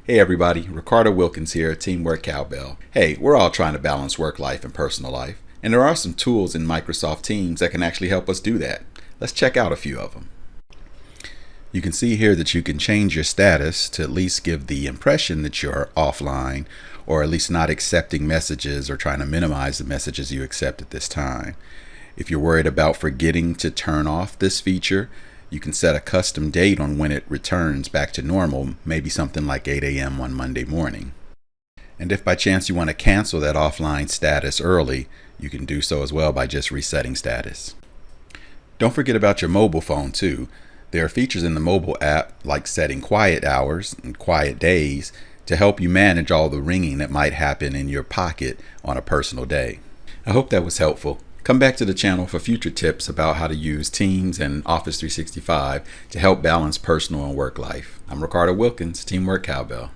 Hey everybody, Ricardo Wilkins here, Teamwork Cowbell. Hey, we're all trying to balance work life and personal life, and there are some tools in Microsoft Teams that can actually help us do that. Let's check out a few of them. You can see here that you can change your status to at least give the impression that you're offline, or at least not accepting messages or trying to minimize the messages you accept at this time. If you're worried about forgetting to turn off this feature, you can set a custom date on when it returns back to normal, maybe something like 8 a.m. on Monday morning. And if by chance you want to cancel that offline status early, you can do so as well by just resetting status. Don't forget about your mobile phone too. There are features in the mobile app like setting quiet hours and quiet days to help you manage all the ringing that might happen in your pocket on a personal day. I hope that was helpful. Come back to the channel for future tips about how to use Teams and Office 365 to help balance personal and work life. I'm Ricardo Wilkins, Teamwork Cowbell.